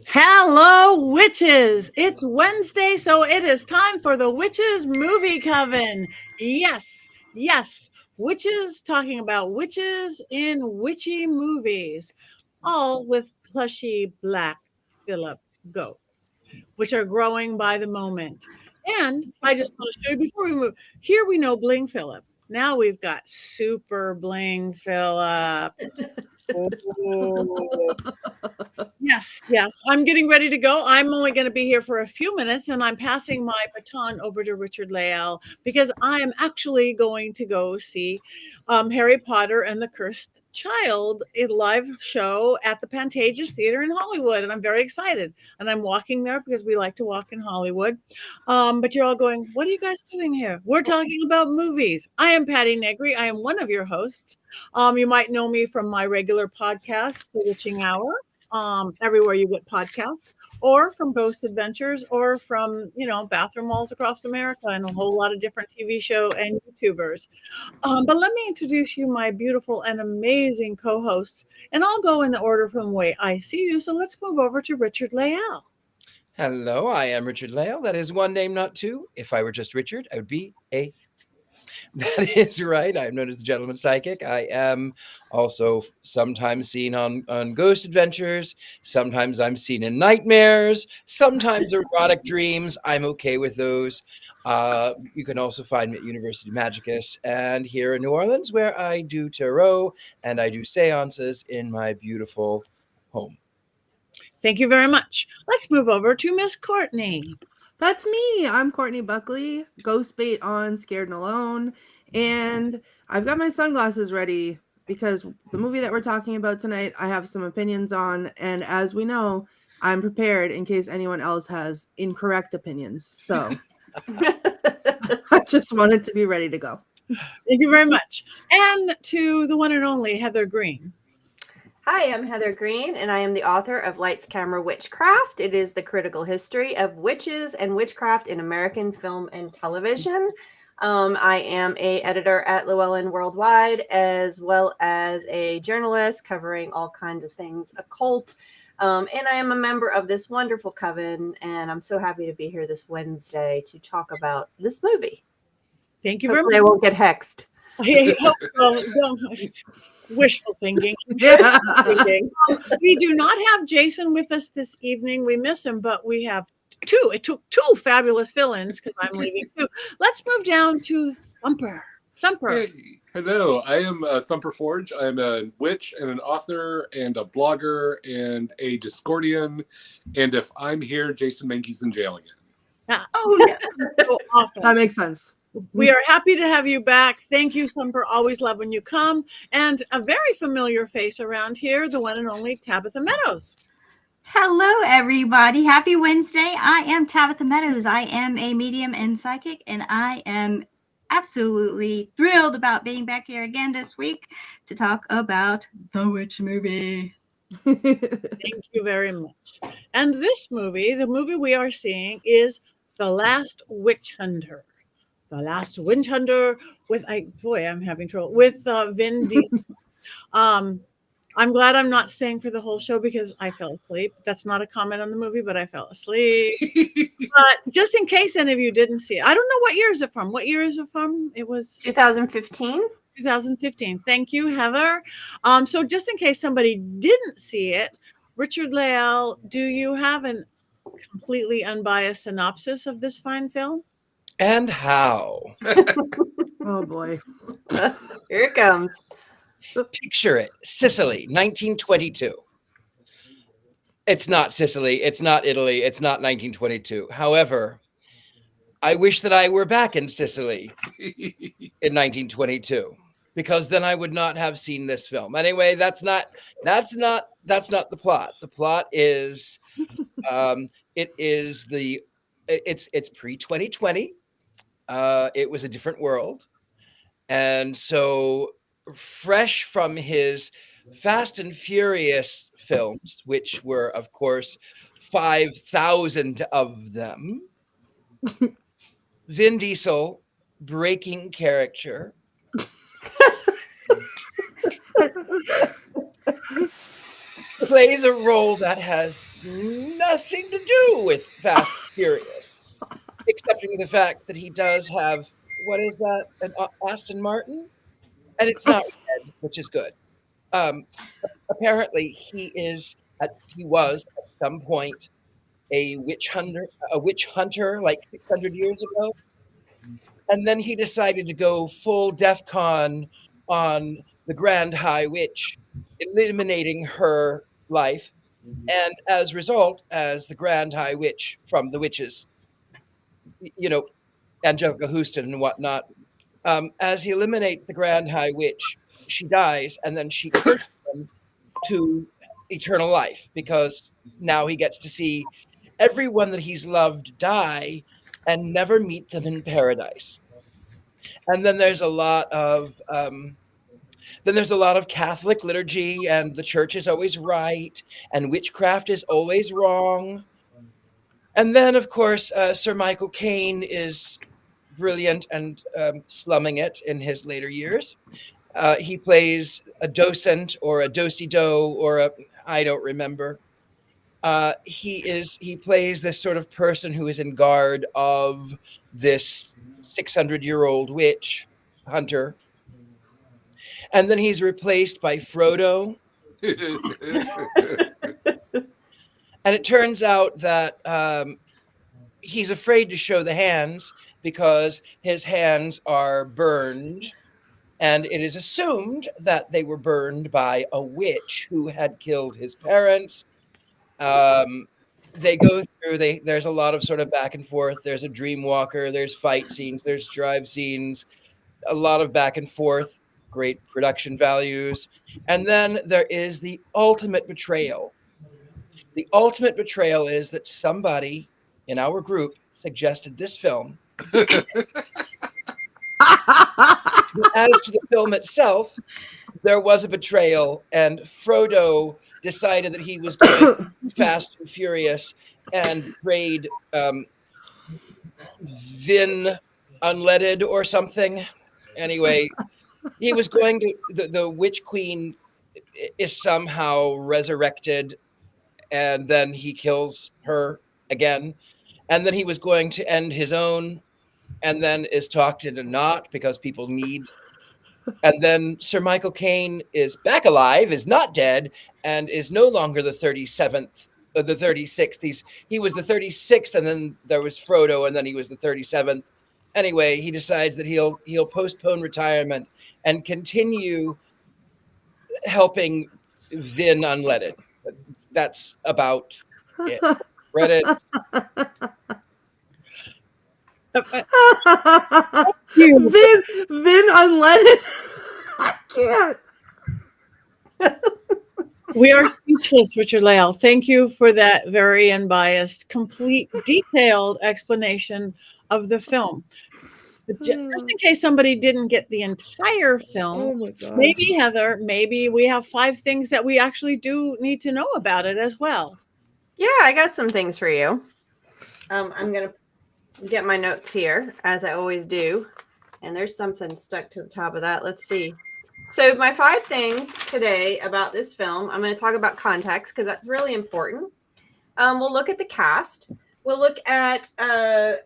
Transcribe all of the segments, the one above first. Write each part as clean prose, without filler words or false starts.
Hello, witches! It's Wednesday, so it is time for the Witches Movie Coven. Yes, yes, witches talking about witches in witchy movies, all with plushy black Philip goats, which are growing by the moment. And I just want to show you before we move. Here we know Bling Philip. Now we've got Super Bling Philip. Oh. Yes, yes. I'm getting ready to go. I'm only going to be here for a few minutes, and I'm passing my baton over to Richard-Lael because I am actually going to go see Harry Potter and the Cursed Child, a live show at the Pantages Theater in Hollywood, and I'm very excited. And I'm walking there because we like to walk in Hollywood. But you're all going, "What are you guys doing here?" We're talking about movies. I am Patty Negri. I am one of your hosts. You might know me from my regular podcast, The Witching Hour, everywhere you get podcasts, or from Ghost Adventures, or from bathroom walls across America, and a whole lot of different TV show and YouTubers. But let me introduce you my beautiful and amazing co-hosts, and I'll go in the order from the way I see you. So let's move over to Richard-Lael. Hello, I am Richard-Lael. That is one name, not two. If I were just Richard, I would be a. That is right. I'm known as the Gentleman Psychic. I am also sometimes seen on Ghost Adventures. Sometimes I'm seen in nightmares. Sometimes erotic dreams. I'm okay with those. You can also find me at University Magicus and here in New Orleans, where I do tarot and I do seances in my beautiful home. Thank you very much. Let's move over to Miss Courtney. That's me. I'm Courtney Buckley, ghost bait on Scared and Alone. And I've got my sunglasses ready because the movie that we're talking about tonight, I have some opinions on. And as we know, I'm prepared in case anyone else has incorrect opinions. So I just wanted to be ready to go. Thank you very much. And to the one and only Heather Greene. Hi, I'm Heather Greene, and I am the author of Lights, Camera, Witchcraft. It is the critical history of witches and witchcraft in American film and television. I am an editor at Llewellyn Worldwide, as well as a journalist covering all kinds of things occult. And I am a member of this wonderful coven, and I'm so happy to be here this Wednesday to talk about this movie. Thank you very Hopefully much. I won't get hexed. Wishful thinking. We do not have Jason with us this evening. We miss him, but we have two. It took two fabulous fill-ins because I'm leaving too. Let's move down to Thumper. Hey, hello. I am Thumper Forge. I'm a witch and an author and a blogger and a Discordian. And if I'm here, Jason Mankey's in jail again. Oh, yeah. So awesome. That makes sense. We are happy to have you back. Thank you, Thumper. Always love when you come. And a very familiar face around here, the one and only Tabitha Meadows. Hello, everybody. Happy Wednesday. I am Tabitha Meadows. I am a medium and psychic, and I am absolutely thrilled about being back here again this week to talk about the witch movie. Thank you very much. And this movie, the movie we are seeing, is The Last Witch Hunter. The Last Witch Hunter with I'm having trouble with Vin Diesel. I'm glad I'm not staying for the whole show because I fell asleep. That's not a comment on the movie, but I fell asleep. But just in case any of you didn't see it, I don't know what year is it from. What year is it from? It was 2015. 2015. Thank you, Heather. So just in case somebody didn't see it, Richard-Lael, do you have a completely unbiased synopsis of this fine film? And how? Oh, boy. Here it comes. Picture it. Sicily, 1922. It's not Sicily. It's not Italy. It's not 1922. However, I wish that I were back in Sicily in 1922 because then I would not have seen this film. Anyway, that's not the plot. The plot is it's pre-2020. It was a different world. And so fresh from his Fast and Furious films, which were, of course, 5,000 of them, Vin Diesel breaking character. plays a role that has nothing to do with Fast and Furious, except for the fact that he does have, what is that, an Aston Martin? And it's not red, which is good. Apparently, he was at some point a witch hunter like 600 years ago. And then he decided to go full DEFCON on the Grand High Witch, eliminating her life. And as a result, as the Grand High Witch from the witches, Angelica Houston and whatnot, as he eliminates the Grand High Witch, she dies, and then she curses him to eternal life, because now he gets to see everyone that he's loved die and never meet them in paradise. And then there's a lot of Catholic liturgy, and the church is always right, and witchcraft is always wrong. And then, of course, Sir Michael Caine is brilliant and slumming it in his later years. He plays a docent or a do-si-do or I don't remember. He plays this sort of person who is in guard of this 600-year-old witch hunter. And then he's replaced by Frodo. And it turns out that he's afraid to show the hands because his hands are burned. And it is assumed that they were burned by a witch who had killed his parents. They go through, there's a lot of sort of back and forth. There's a dream walker, there's fight scenes, there's drive scenes, a lot of back and forth, great production values. And then there is the ultimate betrayal. The ultimate betrayal is that somebody in our group suggested this film. As to the film itself, there was a betrayal, and Frodo decided that he was going Fast and Furious and trade Vin Unleaded or something. Anyway, he was going to, the Witch Queen is somehow resurrected, and then he kills her again. And then he was going to end his own, and then is talked into not because people need. And then Sir Michael Caine is back alive, is not dead, and is no longer the 37th, or the 36th. He was the 36th, and then there was Frodo, and then he was the 37th. Anyway, he decides that he'll postpone retirement and continue helping Vin Unleaded. That's about it. Credits. Vin Unleaded. I can't. We are speechless, Richard-Lael. Thank you for that very unbiased, complete, detailed explanation of the film. But just in case somebody didn't get the entire film, maybe, Heather, maybe we have 5 things that we actually do need to know about it as well. Yeah, I got some things for you. I'm going to get my notes here, as I always do. And there's something stuck to the top of that. Let's see. So my 5 things today about this film, I'm going to talk about context because that's really important. We'll look at the cast. We'll look at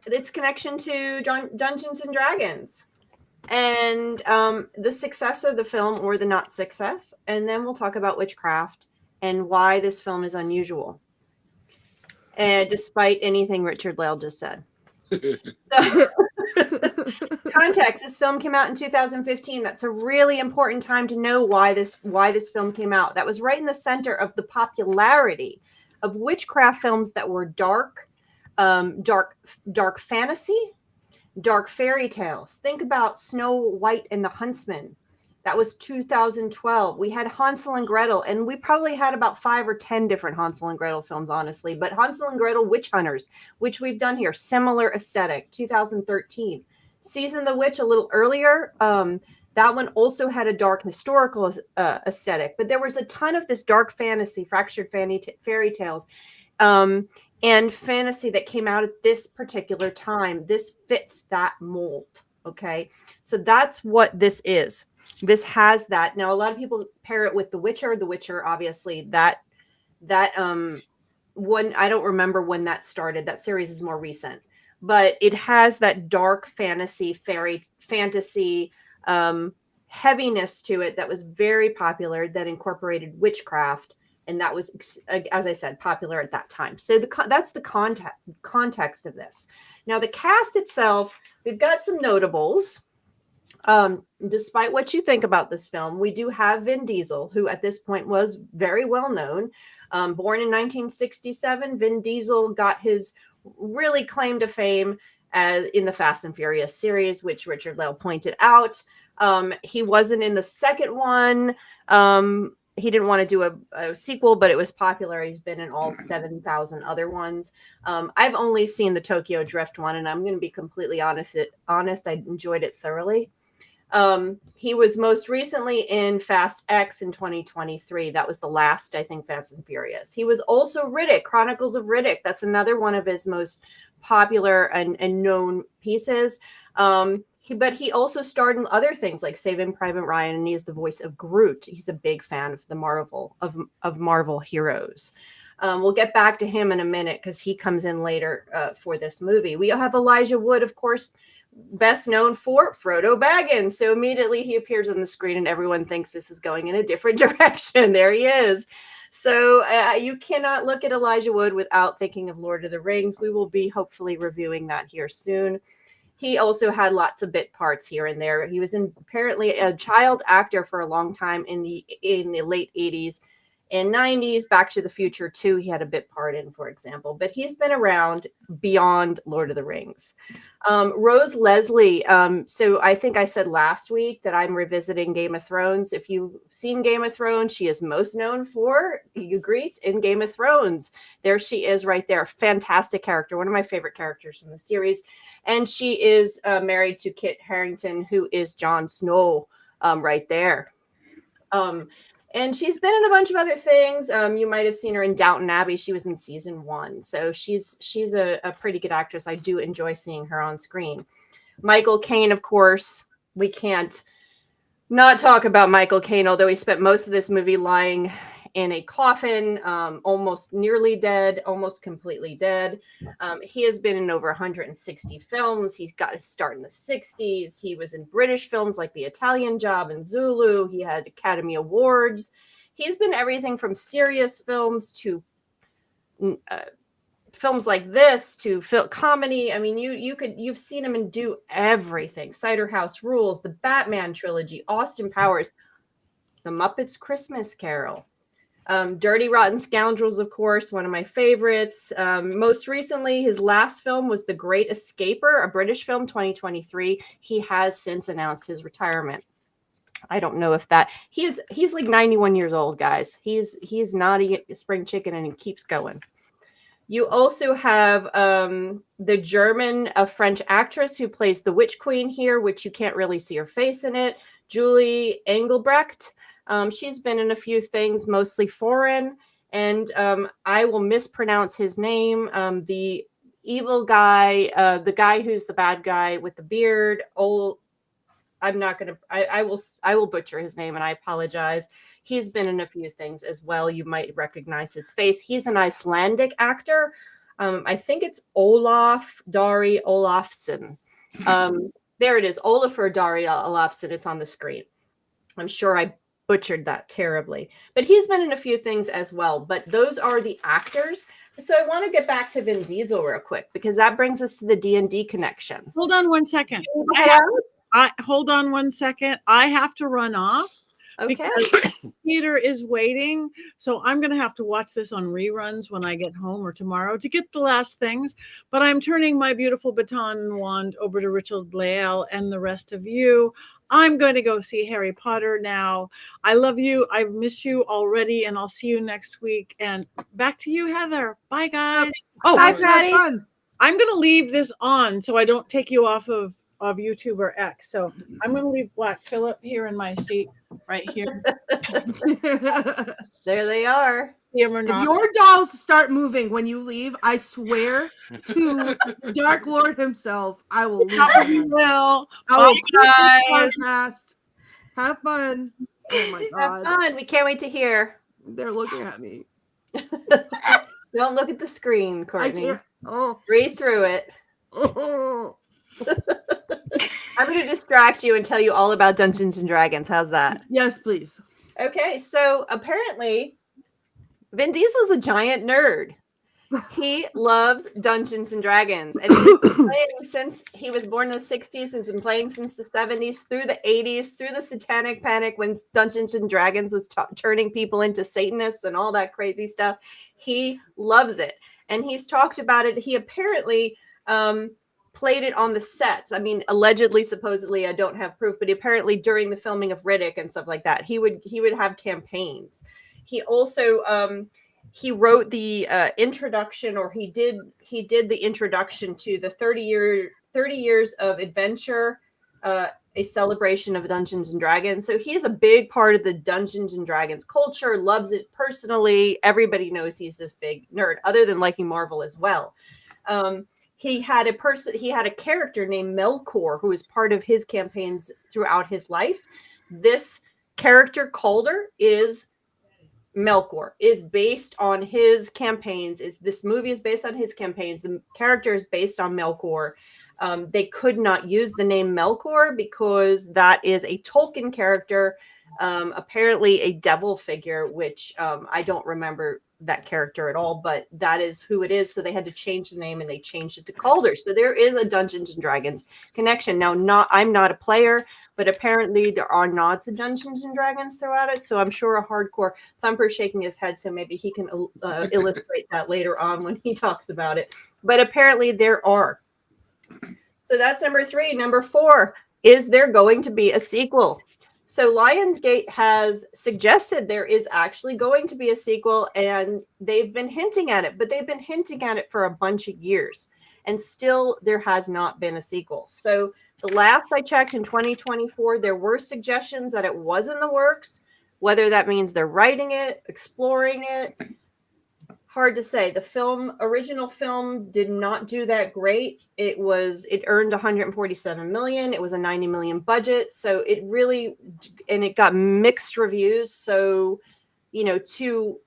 its connection to Dungeons and Dragons and the success of the film or the not success. And then we'll talk about witchcraft and why this film is unusual. And despite anything Richard-Lael just said. So, context, this film came out in 2015. That's a really important time to know why this film came out. That was right in the center of the popularity of witchcraft films that were dark fantasy, dark fairy tales. Think about Snow White and the Huntsman. That was 2012. We had Hansel and Gretel, and we probably had about 5 or 10 different Hansel and Gretel films, honestly. But Hansel and Gretel Witch Hunters, which we've done here, similar aesthetic, 2013. Season the Witch a little earlier. That one also had a dark historical aesthetic, but there was a ton of this dark fantasy, fractured fairy tales, and fantasy that came out at this particular time. This fits that mold. Okay, so that's what this is. This has that. Now, a lot of people pair it with The Witcher. The Witcher, obviously, that that when I don't remember when that started. That series is more recent, but it has that dark fantasy heaviness to it that was very popular, that incorporated witchcraft, and that was, as I said, popular at that time. So that's the context of this. Now the cast itself, we've got some notables. Despite what you think about this film, we do have Vin Diesel, who at this point was very well known. Born in 1967, Vin Diesel got his really claim to fame in the Fast and Furious series, which Richard-Lael pointed out. He wasn't in the second one. He didn't want to do a sequel, but it was popular. He's been in all 7,000 other ones. I've only seen the Tokyo Drift one, and I'm going to be completely honest. I enjoyed it thoroughly. He was most recently in Fast X in 2023. That was the last, I think, Fast and Furious. He was also Riddick, Chronicles of Riddick. That's another one of his most popular and known pieces. But he also starred in other things like Saving Private Ryan, and he is the voice of Groot. He's a big fan of the Marvel heroes. We'll get back to him in a minute because he comes in later for this movie. We have Elijah Wood, of course, best known for Frodo Baggins. So immediately he appears on the screen and everyone thinks this is going in a different direction. There he is. So you cannot look at Elijah Wood without thinking of Lord of the Rings. We will be hopefully reviewing that here soon. He also had lots of bit parts here and there. He was apparently a child actor for a long time in the late 80s and 90s. Back to the Future 2, he had a bit part in, for example. But he's been around beyond Lord of the Rings. Rose Leslie. So I think I said last week that I'm revisiting Game of Thrones. If you've seen Game of Thrones, she is most known for Ygritte in Game of Thrones. There she is right there. Fantastic character. One of my favorite characters from the series. And she is married to Kit Harington, who is Jon Snow right there. And she's been in a bunch of other things. You might have seen her in Downton Abbey. She was in season 1. So she's a pretty good actress. I do enjoy seeing her on screen. Michael Caine, of course, we can't not talk about Michael Caine, although he spent most of this movie lying in a coffin, almost nearly dead, almost completely dead. He has been in over 160 films. He's got his start in the 60s. He was in British films like The Italian Job and Zulu. He had Academy Awards. He's been everything from serious films to films like this to comedy. I mean, you've seen him do everything. Cider House Rules, the Batman trilogy, Austin Powers, The Muppets Christmas Carol. Dirty Rotten Scoundrels, of course, one of my favorites. Most recently, his last film was The Great Escaper, a British film, 2023. He has since announced his retirement. I don't know if he's like 91 years old, guys. He's not a spring chicken and he keeps going. You also have the German French actress who plays the Witch Queen here, which you can't really see her face in it, Julie Engelbrecht. She's been in a few things, mostly foreign, and I will mispronounce his name. The evil guy, the guy who's the bad guy with the beard. I will butcher his name, and I apologize. He's been in a few things as well. You might recognize his face. He's an Icelandic actor. I think it's Olaf Dari Olafsson. There it is, Olafur Dari Olafsson. It's on the screen. I'm sure I butchered that terribly, but he's been in a few things as well. But those are the actors. So I want to get back to Vin Diesel real quick because that brings us to the D&D connection. Hold on one second. Hold on one second. I have to run off. Okay. Because Peter is waiting. So I'm going to have to watch this on reruns when I get home or tomorrow to get the last things. But I'm turning my beautiful baton and wand over to Richard-Lael and the rest of you. I'm going to go see Harry Potter now. I love you. I miss you already. And I'll see you next week. And back to you, Heather. Bye, guys. Oh, bye, Patty. I'm going to leave this on so I don't take you off of YouTube or X. So I'm going to leave Black Phillip here in my seat right here. There they are. If your dolls start moving when you leave, I swear to the Dark Lord himself, I will leave. Well, podcast. Have fun. Oh my God. Have fun. We can't wait to hear. They're looking at me. Don't look at the screen, I Courtney. can't. Oh. Read through it. I'm going to distract you and tell you all about Dungeons and Dragons. How's that? Yes, please. Okay, so apparently Vin Diesel's a giant nerd. He loves Dungeons and Dragons, and he's been playing since he was born in the 60s, and he's been playing since the 70s, through the 80s, through the Satanic Panic when Dungeons and Dragons was turning people into Satanists and all that crazy stuff. He loves it, and he's talked about it. He apparently played it on the sets. I mean, allegedly, supposedly, I don't have proof, but apparently during the filming of Riddick and stuff like that, he would have campaigns. He also he wrote the introduction, or he did the introduction to the 30 years of adventure, a celebration of Dungeons and Dragons. So he is a big part of the Dungeons and Dragons culture, loves it personally. Everybody knows he's this big nerd, other than liking Marvel as well. He had a character named Melkor who was part of his campaigns throughout his life. This character, Coulder, is based on his campaigns. This movie is based on his campaigns. The character is based on Melkor. They could not use the name Melkor because that is a Tolkien character, apparently a devil figure, which I don't remember that character at all, but that is who it is. So they had to change the name, and they changed it to Coulder. So there is a Dungeons and Dragons connection. Now, I'm not a player, but apparently there are nods to Dungeons and Dragons throughout it. So I'm sure a hardcore Thumper shaking his head, so maybe he can illustrate that later on when he talks about it. But apparently there are. So that's number 3. Number 4, is there going to be a sequel? So Lionsgate has suggested there is actually going to be a sequel, and they've been hinting at it, but they've been hinting at it for a bunch of years, and still there has not been a sequel. So the last I checked, in 2024, there were suggestions that it was in the works. Whether that means they're writing it, exploring it, hard to say. The original film did not do that great. It earned 147 million. It was a 90 million budget. So it got mixed reviews. So, to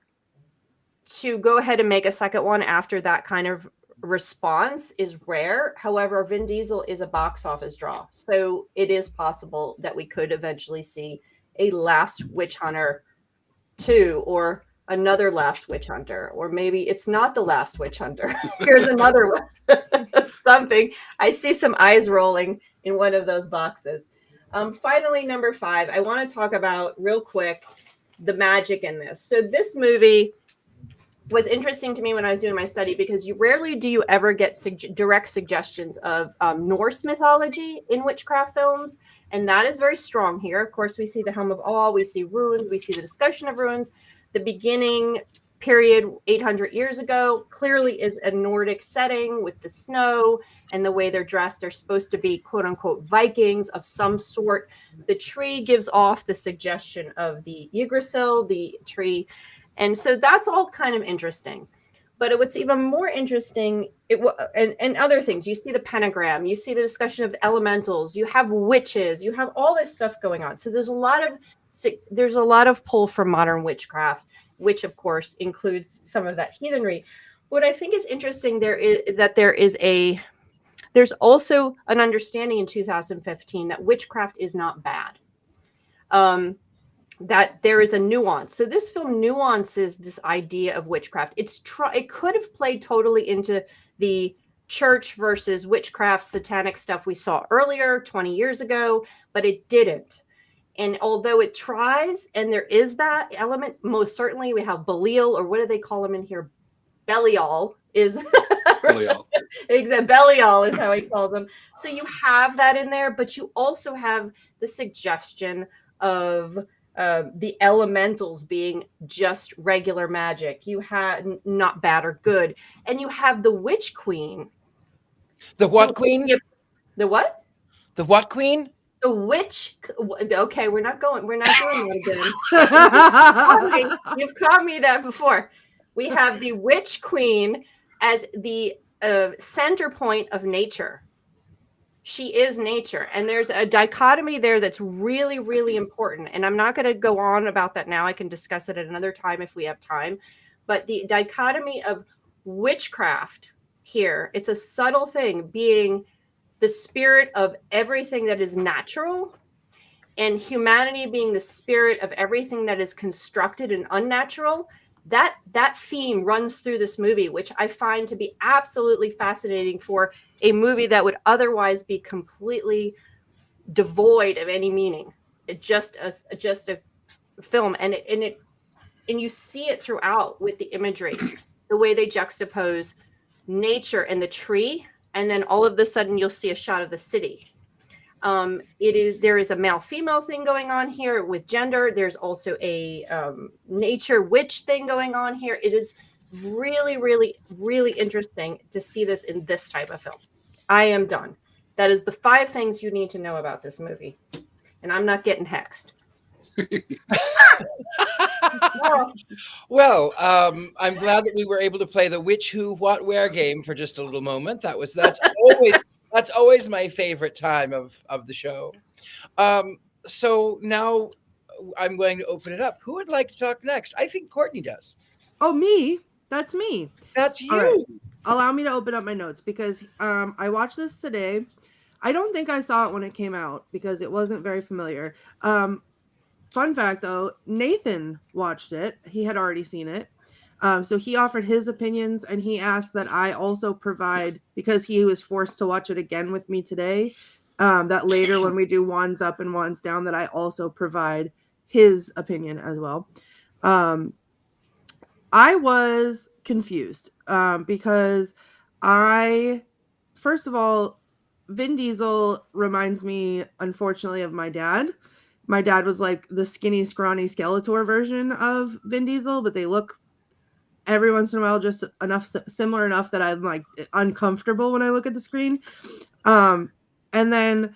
go ahead and make a second one after that kind of response is rare. However, Vin Diesel is a box office draw. So it is possible that we could eventually see a Last Witch Hunter 2, or another Last Witch Hunter, or maybe it's not the Last Witch Hunter. Here's another one. Something. I see some eyes rolling in one of those boxes. Finally, number 5, I want to talk about real quick the magic in this. So this movie was interesting to me when I was doing my study, because rarely do you ever get direct suggestions of Norse mythology in witchcraft films. And that is very strong here. Of course, we see the Helm of All, we see runes, we see the discussion of runes. The beginning period 800 years ago clearly is a Nordic setting with the snow and the way they're dressed. They're supposed to be, quote unquote, Vikings of some sort. The tree gives off the suggestion of the Yggdrasil, the tree. And so that's all kind of interesting. But what's even more interesting, and other things, you see the pentagram, you see the discussion of the elementals, you have witches, you have all this stuff going on. So there's a lot of pull from modern witchcraft, which of course includes some of that heathenry. What I think is interesting there is that there's also an understanding in 2015 that witchcraft is not bad. That there is a nuance. So this film nuances this idea of witchcraft. It could have played totally into the church versus witchcraft satanic stuff we saw earlier 20 years ago, but it didn't. And although it tries, and there is that element, most certainly we have Belial, or what do they call him in here? Belial is Belial. Exactly. Belial is how he calls them. So you have that in there, but you also have the suggestion of the elementals being just regular magic. You have not bad or good. And you have the witch queen. The what queen? The what? The what queen? The witch. Okay, we're not doing that again. You've caught me that before. We have the witch queen as the center point of nature. She is nature. And there's a dichotomy there that's really, really important. And I'm not going to go on about that now. I can discuss it at another time if we have time. but the dichotomy of witchcraft here, it's a subtle thing, being the spirit of everything that is natural, and humanity being the spirit of everything that is constructed and unnatural. That theme runs through this movie, which I find to be absolutely fascinating for a movie that would otherwise be completely devoid of any meaning. It's just a film, and you see it throughout with the imagery, the way they juxtapose nature and the tree, and then all of a sudden you'll see a shot of the city. There is a male-female thing going on here with gender. There's also a nature witch thing going on here. It is really, really, really interesting to see this in this type of film. I am done. That is the 5 things you need to know about this movie. And I'm not getting hexed. Well, I'm glad that we were able to play the which, who, what, where game for just a little moment. That's always my favorite time of the show. So now I'm going to open it up. Who would like to talk next? I think Courtney does. Oh, me? That's me. That's you. All right. Allow me to open up my notes because I watched this today. I don't think I saw it when it came out because it wasn't very familiar. Fun fact, though, Nathan watched it. He had already seen it. So he offered his opinions, and he asked that I also provide, because he was forced to watch it again with me today, that later when we do wands up and wands down, that I also provide his opinion as well. I was confused because first of all, Vin Diesel reminds me, unfortunately, of my dad. My dad was like the skinny, scrawny Skeletor version of Vin Diesel, but they look every once in a while just similar enough that I'm like uncomfortable when I look at the screen. And then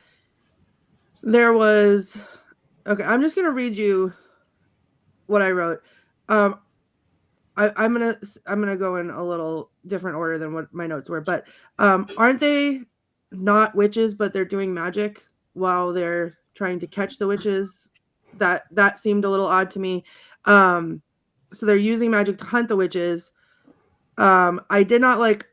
there was, okay, I'm just going to read you what I wrote. I'm gonna go in a little different order than what my notes were, but aren't they not witches, but they're doing magic while they're trying to catch the witches? That seemed a little odd to me. So they're using magic to hunt the witches. I did not like.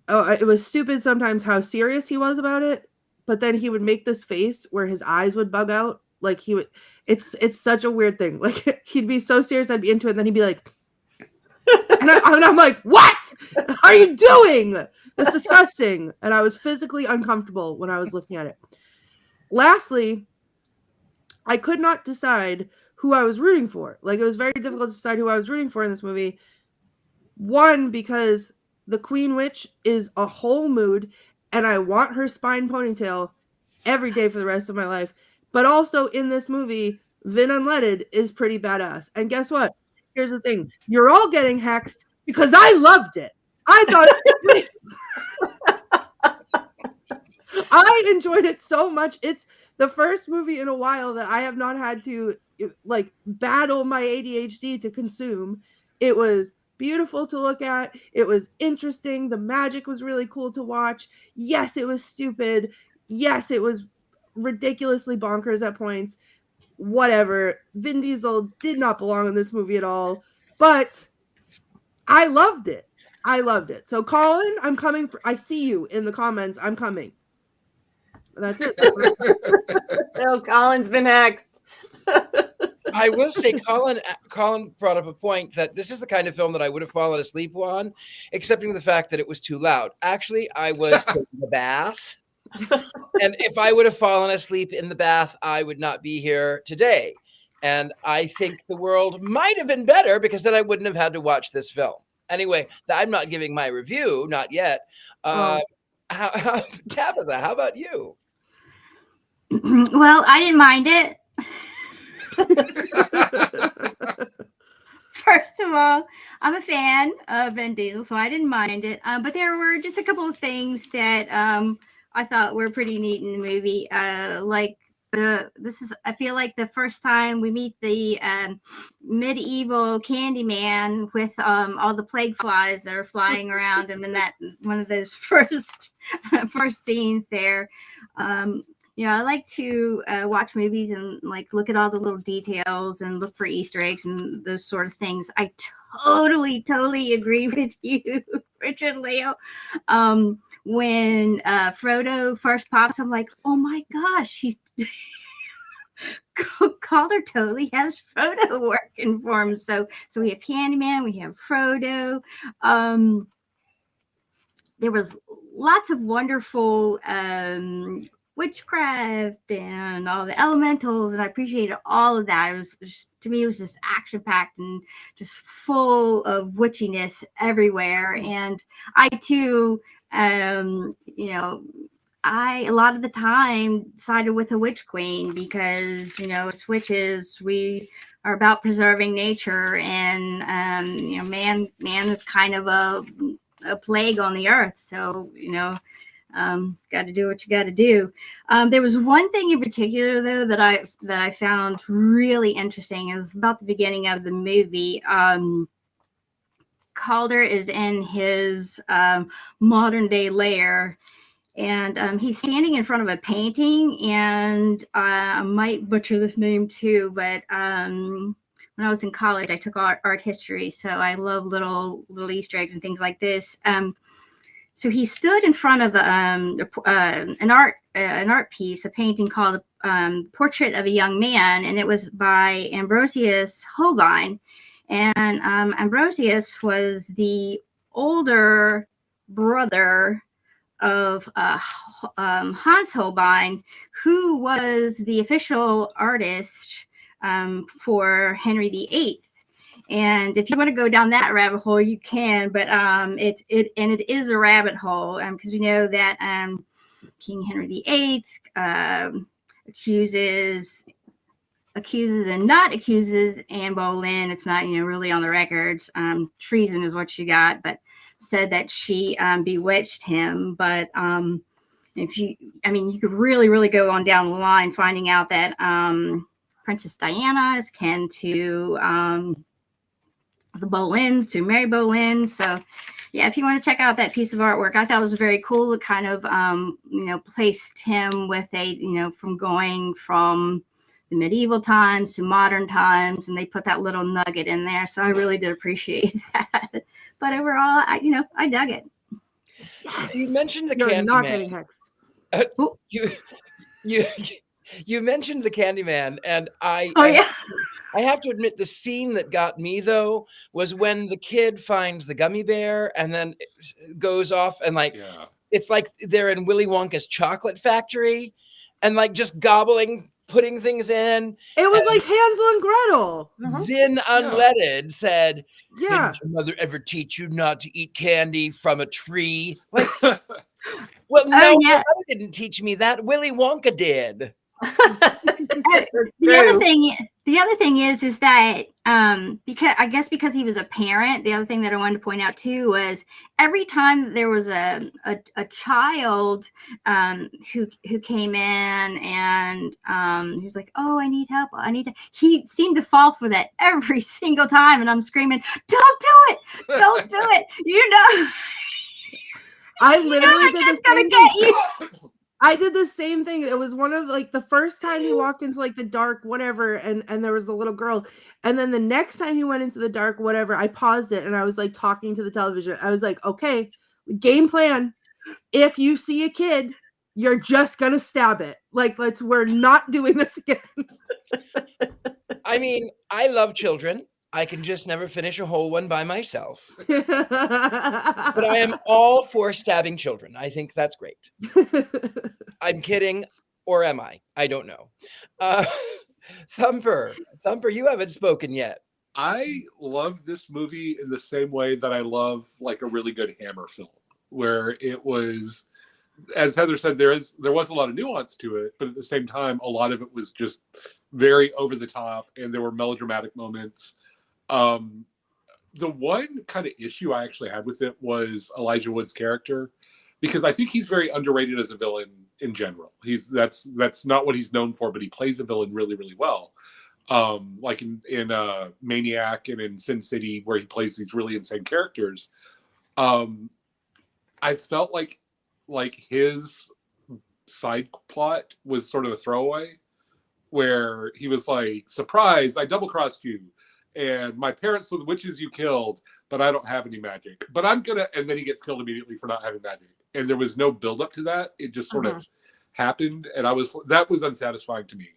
Oh, it was stupid sometimes how serious he was about it, but then he would make this face where his eyes would bug out. Like he would. It's such a weird thing. Like he'd be so serious, I'd be into it, and then he'd be like. And I'm like, what are you doing? It's disgusting. And I was physically uncomfortable when I was looking at it. Lastly, I could not decide who I was rooting for. Like, it was very difficult to decide who I was rooting for in this movie. One, because the Queen Witch is a whole mood, and I want her spine ponytail every day for the rest of my life. But also in this movie, Vin Unleaded is pretty badass. And guess what? Here's the thing. You're all getting hexed because I loved it. I thought it I enjoyed it so much. It's the first movie in a while that I have not had to like battle my ADHD to consume. It was beautiful to look at. It was interesting. The magic was really cool to watch. Yes, it was stupid. Yes, it was ridiculously bonkers at points. Whatever. Vin Diesel did not belong in this movie at all, but I loved it. I loved it. So Colin, I'm coming I see you in the comments. I'm coming. That's it. Oh, Colin's been hexed. I will say Colin brought up a point that this is the kind of film that I would have fallen asleep on, excepting the fact that it was too loud. Actually, I was taking a bath. And if I would have fallen asleep in the bath, I would not be here today. And I think the world might have been better because then I wouldn't have had to watch this film. Anyway, I'm not giving my review, not yet. Tabitha, how about you? Well, I didn't mind it. First of all, I'm a fan of Vin Diesel, so I didn't mind it. But there were just a couple of things that I thought were pretty neat in the movie. I feel like the first time we meet the medieval Candyman with all the plague flies that are flying around him, and that one of those first scenes there. I like to watch movies and like look at all the little details and look for Easter eggs and those sort of things. I totally agree with you, Richard-Lael. When Frodo first pops, I'm like, oh my gosh, she's Caulder totally has Frodo working for him. So we have Candyman, we have Frodo. There was lots of wonderful witchcraft and all the elementals, and I appreciated all of that. It was to me, it was just action packed and just full of witchiness everywhere. And I too, you know, a lot of the time sided with a witch queen because, you know, as witches, we are about preserving nature, and you know, man is kind of a plague on the earth. So, you know, got to do what you got to do. There was one thing in particular, though, that I found really interesting. It was about the beginning of the movie. Caulder is in his modern day lair, and he's standing in front of a painting, and I might butcher this name too, but when I was in college, I took art history, so I love little Easter eggs and things like this. So he stood in front of an art piece, a painting called "Portrait of a Young Man," and it was by Ambrosius Holbein. And Ambrosius was the older brother of Hans Holbein, who was the official artist for Henry VIII. And if you want to go down that rabbit hole, you can, but it is a rabbit hole because we know that King Henry VIII accuses and not accuses Anne Boleyn. It's not, you know, really on the records. Treason is what she got, but said that she bewitched him. But you could really go on down the line, finding out that Princess Diana is kin to the Boleyns, to Mary Boleyn. So yeah, if you want to check out that piece of artwork, I thought it was very cool. It kind of placed him with from going from the medieval times to modern times, and they put that little nugget in there. So I really did appreciate that. But overall, I dug it. Yes. You mentioned the You're Candyman. Not getting hexed. You mentioned the Candyman, and I have to admit, the scene that got me though was when the kid finds the gummy bear and then goes off and it's like they're in Willy Wonka's chocolate factory and just gobbling, putting things in. It was like Hansel and Gretel. Then Unleaded said, "Yeah, did your mother ever teach you not to eat candy from a tree?" Well, no, my mother didn't teach me that. Willy Wonka did. The other thing is that because he was a parent, the other thing that I wanted to point out too was every time there was a child who came in and he was like, "Oh, I need help. He seemed to fall for that every single time, and I'm screaming, "Don't do it! Don't do it!" I literally did the same thing. I did the same thing. It was one of the first time he walked into the dark, whatever, and there was the little girl. And then the next time he went into the dark, whatever, I paused it and I was talking to the television. I was like, okay, game plan. If you see a kid, you're just gonna stab it. We're not doing this again. I mean, I love children. I can just never finish a whole one by myself. But I am all for stabbing children. I think that's great. I'm kidding, or am I? I don't know. Thumper, you haven't spoken yet. I love this movie in the same way that I love a really good Hammer film, where it was, as Heather said, there was a lot of nuance to it, but at the same time, a lot of it was just very over the top, and there were melodramatic moments. The one kind of issue I actually had with it was Elijah Wood's character, because I think he's very underrated as a villain in general. That's not what he's known for, but he plays a villain really, really well. Like in Maniac and in Sin City, where he plays these really insane characters. I felt like his side plot was sort of a throwaway, where he was like, "Surprise, I double crossed you." And my parents were the witches you killed, but I don't have any magic. But I'm gonna, and then he gets killed immediately for not having magic. And there was no build up to that. It just sort of happened, and that was unsatisfying to me.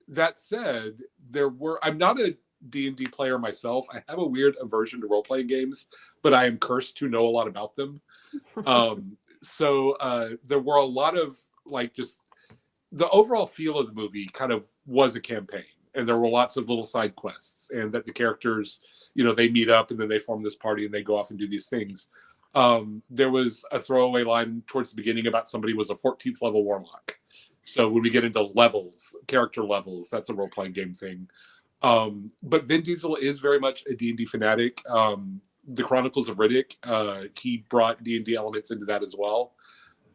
That said, I'm not a D&D player myself. I have a weird aversion to role-playing games, but I am cursed to know a lot about them. So there were a lot of just the overall feel of the movie kind of was a campaign, and there were lots of little side quests, and that the characters, they meet up and then they form this party and they go off and do these things. There was a throwaway line towards the beginning about somebody was a 14th level warlock. So when we get into levels, character levels, that's a role-playing game thing. But Vin Diesel is very much a D&D fanatic. The Chronicles of Riddick, he brought D&D elements into that as well.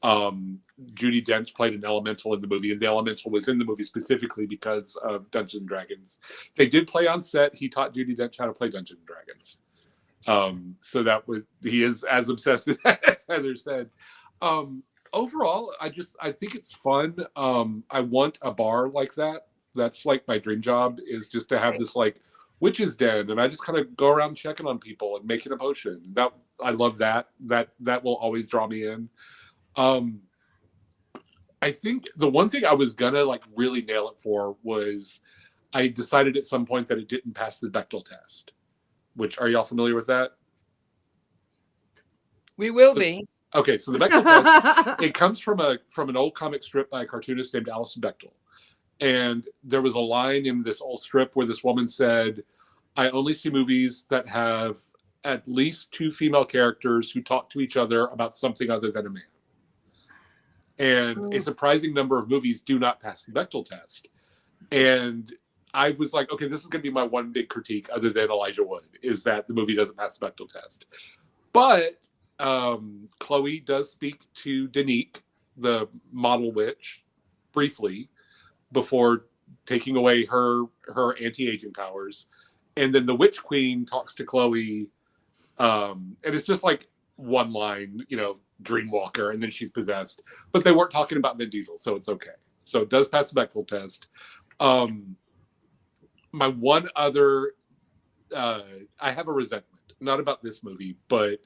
Judi Dench played an elemental in the movie, and the elemental was in the movie specifically because of Dungeons and Dragons. They did play on set. He taught Judi Dench how to play Dungeons and Dragons. So he is as obsessed with that as Heather said. Overall, I think it's fun. I want a bar like that. That's like my dream job, is just to have this witch's den, and I just kind of go around checking on people and making a potion. That I love that. That will always draw me in. I think the one thing I was gonna really nail it for was I decided at some point that it didn't pass the Bechdel test. Which, are y'all familiar with that? We will be. Okay, so the Bechdel test, it comes from an old comic strip by a cartoonist named Alison Bechdel. And there was a line in this old strip where this woman said, I only see movies that have at least 2 female characters who talk to each other about something other than a man. And a surprising number of movies do not pass the Bechdel test. And I was like, okay, this is going to be my one big critique other than Elijah Wood, is that the movie doesn't pass the Bechdel test. But Chloe does speak to Danique, the model witch, briefly, before taking away her anti-aging powers. And then the Witch Queen talks to Chloe, and it's just one line, Dreamwalker, and then she's possessed. But they weren't talking about Vin Diesel, so it's okay. So it does pass the Bechdel test. My one other, I have a resentment, not about this movie, but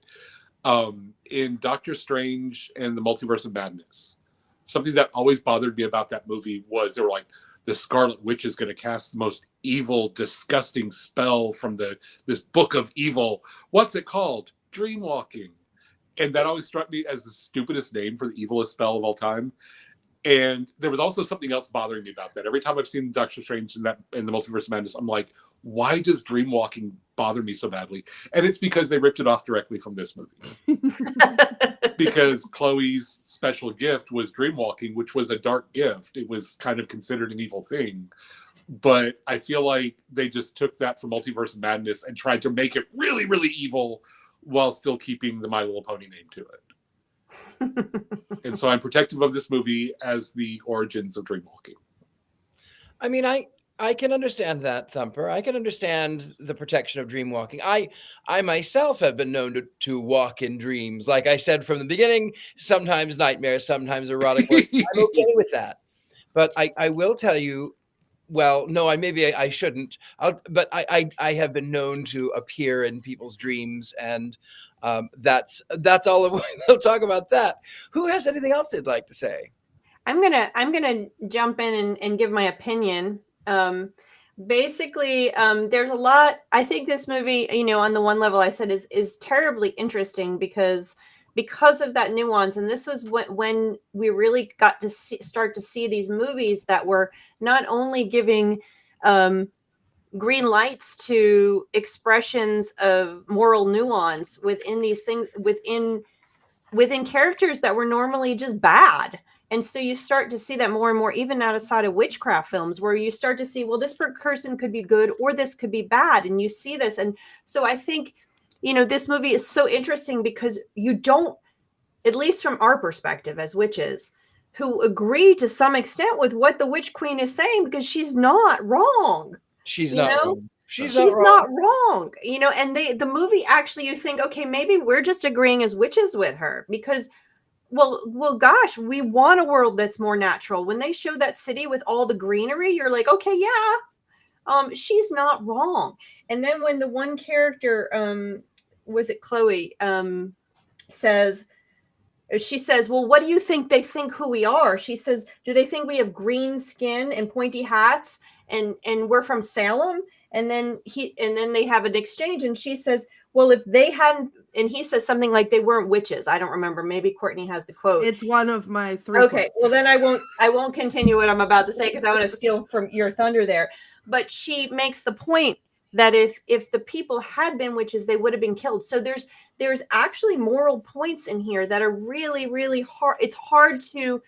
in Doctor Strange and the Multiverse of Madness, something that always bothered me about that movie was they were like, the Scarlet Witch is going to cast the most evil, disgusting spell from this book of evil. What's it called? Dreamwalking. And that always struck me as the stupidest name for the evilest spell of all time. And there was also something else bothering me about that. Every time I've seen Doctor Strange in the Multiverse of Madness, I'm like, why does Dreamwalking bother me so badly? And it's because they ripped it off directly from this movie. Because Chloe's special gift was Dreamwalking, which was a dark gift. It was kind of considered an evil thing. But I feel like they just took that from Multiverse of Madness and tried to make it really, really evil while still keeping the My Little Pony name to it. And so I'm protective of this movie as the origins of Dreamwalking. I mean, I can understand that, Thumper. I can understand the protection of dreamwalking. I myself have been known to walk in dreams. Like I said from the beginning, sometimes nightmares, sometimes erotic work. I'm okay with that. But I will tell you, well, no, I shouldn't. But I have been known to appear in people's dreams, and that's all. We'll talk about that. Who has anything else they'd like to say? I'm gonna jump in and give my opinion. Basically, there's a lot. I think this movie, on the one level, I said is terribly interesting because of that nuance. And this was when we really got to start to see these movies that were not only giving green lights to expressions of moral nuance within these things, within characters that were normally just bad. And so you start to see that more and more, even outside of witchcraft films, where you start to see, well, this person could be good or this could be bad. And you see this. And so I think, this movie is so interesting because you don't, at least from our perspective as witches, who agree to some extent with what the Witch Queen is saying, because she's not wrong. She's not wrong. She's not wrong. And the movie actually, you think, okay, maybe we're just agreeing as witches with her because well, gosh, we want a world that's more natural. When they show that city with all the greenery, you're like, okay, yeah, she's not wrong. And then when the one character, was it Chloe, says, she says, well, what do you think they think who we are? She says, do they think we have green skin and pointy hats and we're from Salem? And then they have an exchange, and she says, well, if they hadn't, and he says something like they weren't witches. I don't remember. Maybe Courtney has the quote. It's one of my 3 Okay, quotes. well then I won't continue what I'm about to say because I want to steal from your thunder there. But she makes the point that if the people had been witches, they would have been killed. So there's actually moral points in here that are really, really hard. It's hard to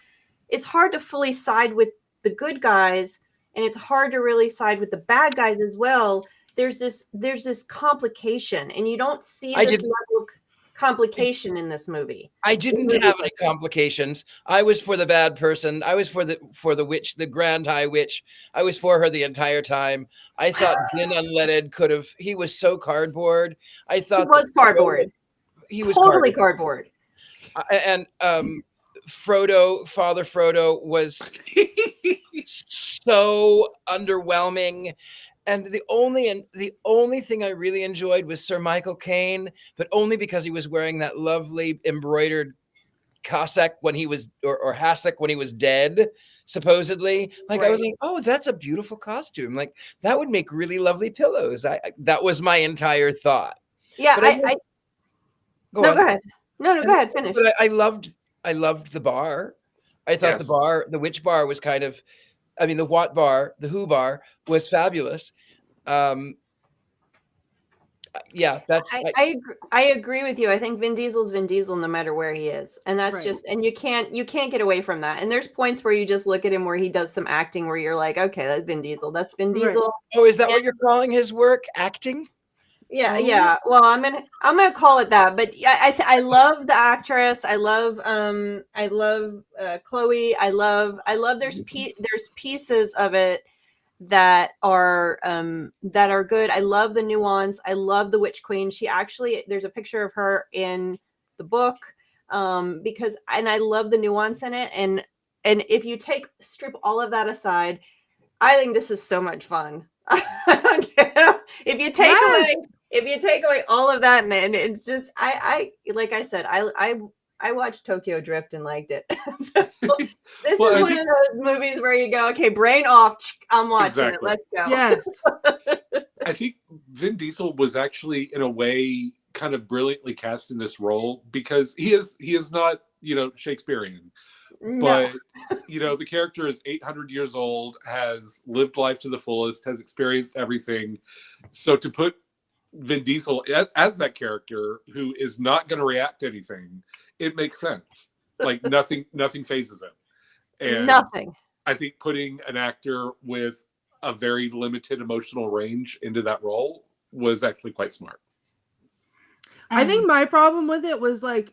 fully side with the good guys, and it's hard to really side with the bad guys as well. There's this complication, and you don't see this level of complication in this movie. I didn't have any complications. I was for the bad person. I was for the witch, the Grand High Witch. I was for her the entire time. I thought Vin Unleaded could have. He was so cardboard. I thought he was cardboard. He was totally cardboard. And Father Frodo was so underwhelming. And the only thing I really enjoyed was Sir Michael Caine, but only because he was wearing that lovely embroidered cassock when he was, or hassock when he was dead, supposedly. Like, right. I was like, oh, that's a beautiful costume. Like, that would make really lovely pillows. That was my entire thought. Yeah, Go ahead. No, go ahead. Finish. But I loved the bar. I thought the witch bar was kind of, I mean, the What bar, the Who bar was fabulous. Yeah, that's. I agree with you. I think Vin Diesel's Vin Diesel no matter where he is, and that's right. Just, and you can't get away from that. And there's points where you just look at him where he does some acting where you're like, okay, that's Vin Diesel. That's Vin Diesel. Right. Oh, is that what you're calling his work? Acting? Yeah, yeah. Well, I'm gonna call it that. But I love the actress. I love Chloe. I love. There's pieces of it that are good. I love the nuance. I love the Witch Queen. She actually, there's a picture of her in the book, because, and I love the nuance in it. And if you strip all of that aside, I think this is so much fun. I don't care. If you take away all of that, and it's just, I like I said, I watched Tokyo Drift and liked it. So this is one of those movies where you go, okay, brain off, I'm watching it. Let's go. Yes. I think Vin Diesel was actually, in a way, kind of brilliantly cast in this role because he is not, Shakespearean. But, the character is 800 years old, has lived life to the fullest, has experienced everything. So to put Vin Diesel as that character who is not going to react to anything, it makes sense. Like nothing phases him. And nothing. I think putting an actor with a very limited emotional range into that role was actually quite smart. I think my problem with it was like,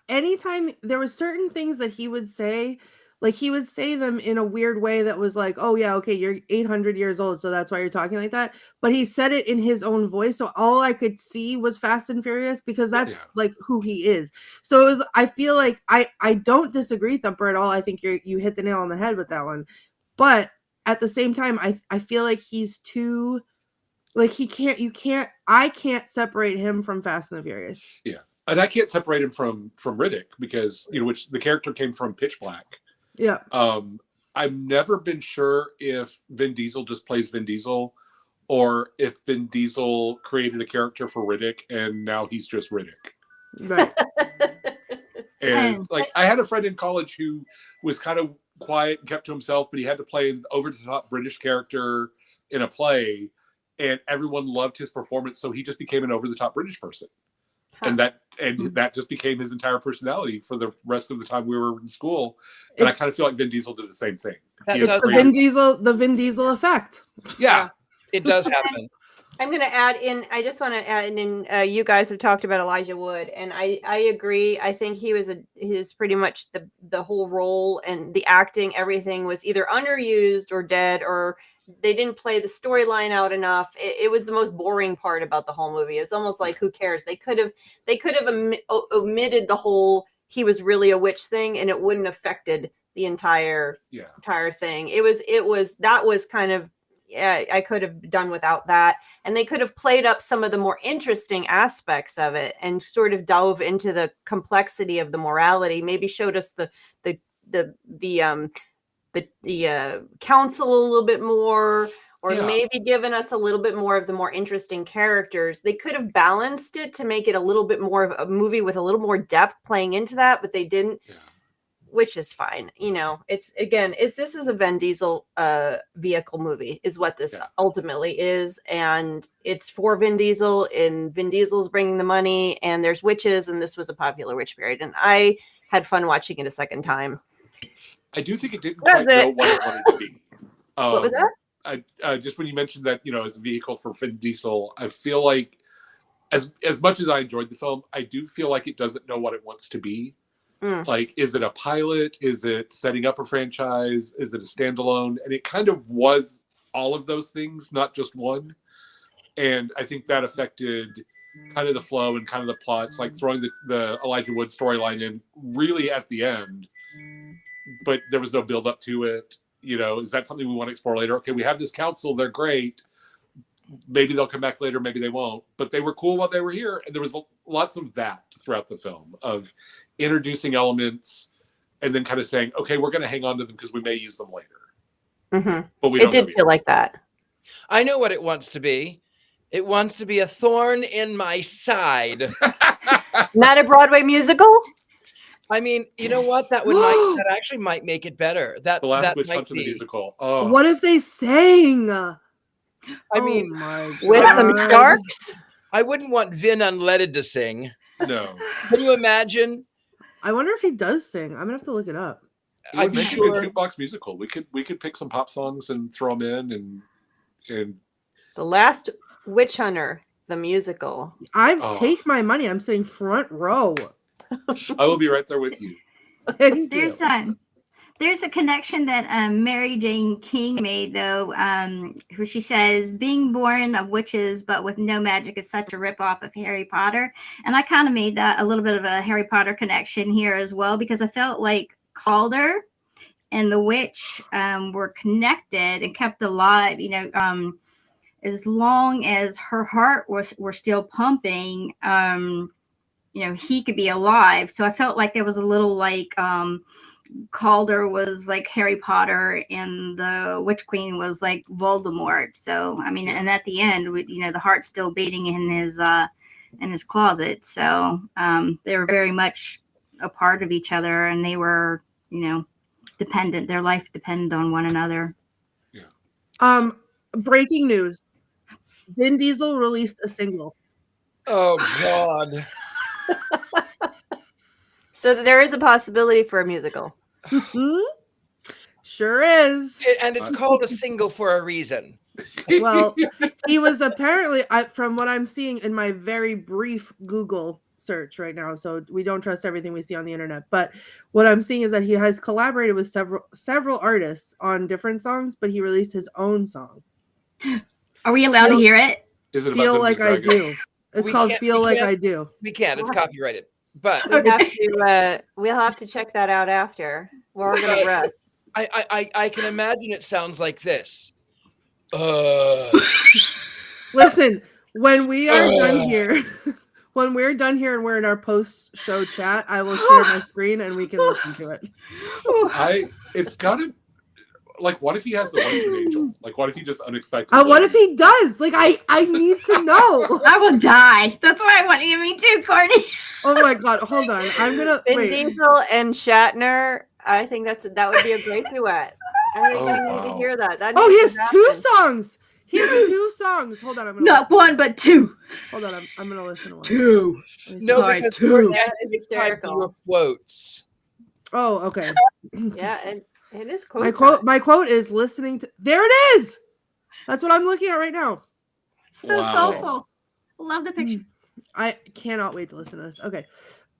anytime there were certain things that he would say, like he would say them in a weird way that was like, oh yeah, okay, you're 800 years old, so that's why you're talking like that. But he said it in his own voice, so all I could see was Fast and Furious because that's like who he is. So it was, I feel like I don't disagree, Thumper, at all. I think you hit the nail on the head with that one. But at the same time, I feel like he's too, like I can't separate him from Fast and the Furious. Yeah. And I can't separate him from Riddick because, which the character came from Pitch Black. Yeah. I've never been sure if Vin Diesel just plays Vin Diesel or if Vin Diesel created a character for Riddick and now he's just Riddick. Right. And like, I had a friend in college who was kind of quiet and kept to himself, but he had to play an over-the-top British character in a play and everyone loved his performance. So he just became an over-the-top British person. And that just became his entire personality for the rest of the time we were in school. And I kind of feel like Vin Diesel did the same thing. The Vin Diesel effect. Yeah, it does happen. I'm going to add in, I just want to add in, you guys have talked about Elijah Wood, and I agree. I think he's pretty much the whole role and the acting, everything was either underused or dead, or they didn't play the storyline out enough. It was the most boring part about the whole movie. It's almost like, who cares? They could have omitted the whole he was really a witch thing, and it wouldn't have affected the entire thing. That was kind of, I could have done without that. And they could have played up some of the more interesting aspects of it and sort of dove into the complexity of the morality. Maybe showed us the council a little bit more, or maybe given us a little bit more of the more interesting characters. They could have balanced it to make it a little bit more of a movie with a little more depth playing into that, but they didn't. Yeah. Which is fine. You know, this is a Vin Diesel vehicle movie is what this ultimately is. And it's for Vin Diesel, and Vin Diesel's bringing the money, and there's witches, and this was a popular witch period. And I had fun watching it a second time. I do think it didn't quite know what it wanted to be. What was that? I just when you mentioned that, as a vehicle for Vin Diesel, I feel like as much as I enjoyed the film, I do feel like it doesn't know what it wants to be. Like, is it a pilot? Is it setting up a franchise? Is it a standalone? And it kind of was all of those things, not just one. And I think that affected kind of the flow and kind of the plots, like throwing the Elijah Wood storyline in really at the end. But there was no build up to it. Is that something we want to explore later? Okay, we have this council. They're great. Maybe they'll come back later. Maybe they won't. But they were cool while they were here. And there was lots of that throughout the film of introducing elements and then kind of saying, okay, we're going to hang on to them because we may use them later. Mm-hmm. But it did feel like that. I know what it wants to be. It wants to be a thorn in my side. Not a Broadway musical? I mean, you know what? That actually might make it better. The Last Witch Hunt of the musical. Oh. What if they sang? I mean, with some sharks? I wouldn't want Vin Unleaded to sing. No. Can you imagine? I wonder if he does sing. I'm gonna have to look it up. It would make a good jukebox musical. We could pick some pop songs and throw them in and The Last Witch Hunter, the musical. Take my money. I'm saying front row. I will be right there with you. There's a connection that Mary Jane King made, though, where she says, being born of witches but with no magic is such a ripoff of Harry Potter. And I kind of made that a little bit of a Harry Potter connection here as well, because I felt like Caulder and the witch were connected and kept alive, as long as her heart were still pumping, he could be alive. So I felt like there was a little like Caulder was like Harry Potter and the Witch Queen was like Voldemort. So I mean, and at the end, the heart's still beating in his closet. So they were very much a part of each other, and they were dependent. Their life depended on one another. Yeah. Breaking news: Vin Diesel released a single. Oh God. So there is a possibility for a musical. Sure is. And it's called a single for a reason. Well, he was apparently, from what I'm seeing in my very brief Google search right now, so we don't trust everything we see on the internet, but what I'm seeing is that he has collaborated with several artists on different songs, but he released his own song. Are we allowed to hear it? Is it Feel Like I Do. It's called Feel Like I Do. We can't. It's copyrighted. But we'll have to check that out after. We're gonna rest. I can imagine it sounds like this. Listen, when we are done here, when we're done here and we're in our post-show chat, I will share my screen and we can listen to it. It's gotta. Like, what if he has the voice of an angel? Like, what if he just unexpectedly? What if he does? Like, I need to know. I will die. That's why I want you me too, Courtney. Oh my God! Hold on. I'm gonna Vin Diesel and Shatner. I think that would be a great duet. I think we need to hear that. He has two songs. He has two songs. Hold on. Not one, but two. Hold on. I'm gonna listen to one. Two. No, because it's hysterical. Quotes. Oh, okay. Yeah, and it is quote. My quote is listening to. There it is. That's what I'm looking at right now. So soulful. Love the picture. I cannot wait to listen to this. Okay.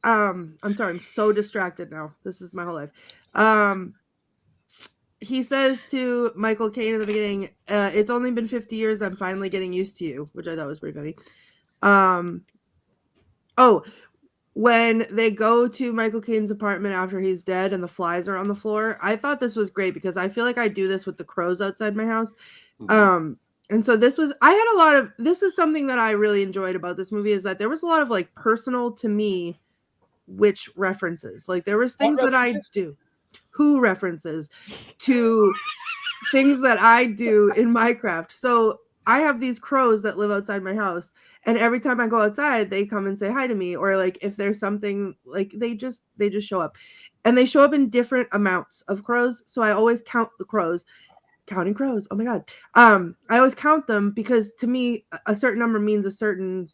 I'm sorry. I'm so distracted now. This is my whole life. He says to Michael Caine at the beginning, it's only been 50 years. I'm finally getting used to you, which I thought was pretty funny. When they go to Michael Caine's apartment after he's dead and the flies are on the floor, I thought this was great because I feel like I do this with the crows outside my house. And so this is something that I really enjoyed about this movie, is that there was a lot of like personal to me witch references. Like there was things that I do, who references to things that I do in my craft. So I have these crows that live outside my house, and every time I go outside, they come and say hi to me, or like if there's something, like they just show up, and they show up in different amounts of crows. So I always count the crows. Counting crows. Oh my God. I always count them because to me, a certain number means a certain